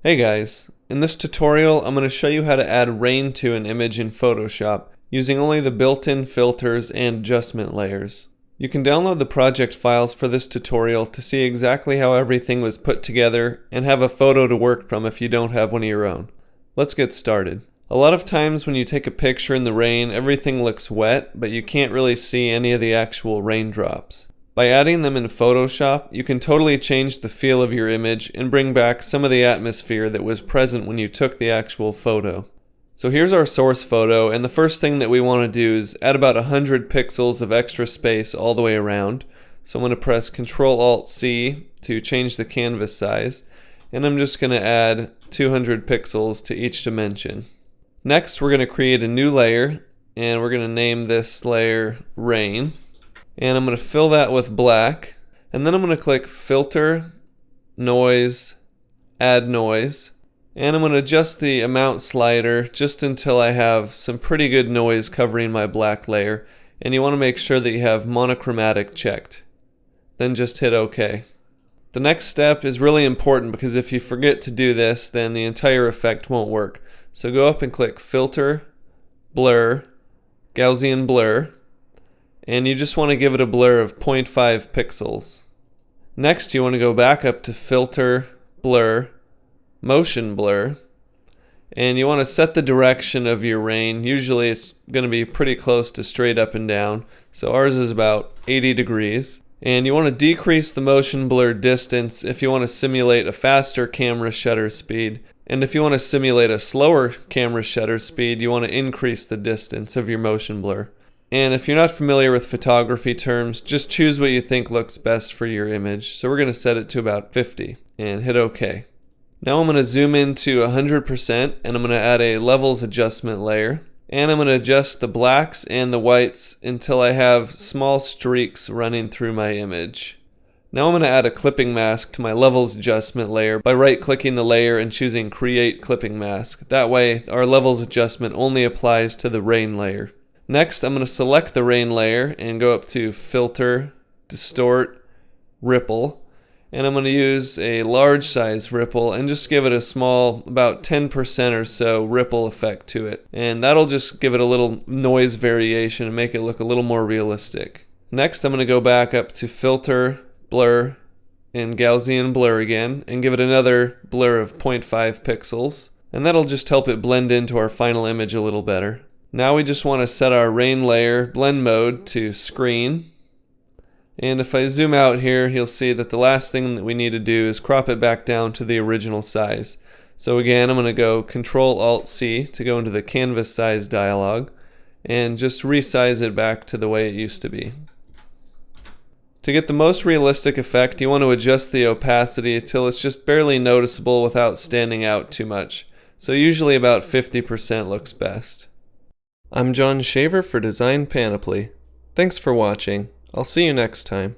Hey guys, in this tutorial I'm going to show you how to add rain to an image in Photoshop using only the built-in filters and adjustment layers. You can download the project files for this tutorial to see exactly how everything was put together and have a photo to work from if you don't have one of your own. Let's get started. A lot of times when you take a picture in the rain, everything looks wet, but you can't really see any of the actual raindrops. By adding them in Photoshop, you can totally change the feel of your image and bring back some of the atmosphere that was present when you took the actual photo. So here's our source photo, and the first thing that we want to do is add about 100 pixels of extra space all the way around. So I'm going to press Ctrl-Alt-C to change the canvas size, and I'm just going to add 200 pixels to each dimension. Next, we're going to create a new layer, and we're going to name this layer Rain. And I'm going to fill that with black, and then I'm going to click Filter, Noise, Add Noise, and I'm going to adjust the amount slider just until I have some pretty good noise covering my black layer, and you want to make sure that you have monochromatic checked. Then just hit OK. The next step is really important because if you forget to do this, then the entire effect won't work. So go up and click Filter, Blur, Gaussian Blur, and you just want to give it a blur of 0.5 pixels. Next, you want to go back up to Filter, Blur, Motion Blur, and you want to set the direction of your rain. Usually it's going to be pretty close to straight up and down, so ours is about 80 degrees. And you want to decrease the motion blur distance if you want to simulate a faster camera shutter speed. And if you want to simulate a slower camera shutter speed, you want to increase the distance of your motion blur. And if you're not familiar with photography terms, just choose what you think looks best for your image. So we're going to set it to about 50 and hit OK. Now I'm going to zoom into 100% and I'm going to add a levels adjustment layer. And I'm going to adjust the blacks and the whites until I have small streaks running through my image. Now I'm going to add a clipping mask to my levels adjustment layer by right-clicking the layer and choosing Create Clipping Mask. That way our levels adjustment only applies to the rain layer. Next, I'm going to select the rain layer and go up to Filter, Distort, Ripple, and I'm going to use a large size ripple and just give it a small, about 10% or so ripple effect to it. And that'll just give it a little noise variation and make it look a little more realistic. Next, I'm going to go back up to Filter, Blur, and Gaussian Blur again and give it another blur of 0.5 pixels. And that'll just help it blend into our final image a little better. Now we just want to set our rain layer blend mode to screen. And if I zoom out here, you'll see that the last thing that we need to do is crop it back down to the original size. So again, I'm going to go Ctrl-Alt-C to go into the canvas size dialog and just resize it back to the way it used to be. To get the most realistic effect, you want to adjust the opacity until it's just barely noticeable without standing out too much. So usually about 50% looks best. I'm John Shaver for Design Panoply. Thanks for watching. I'll see you next time.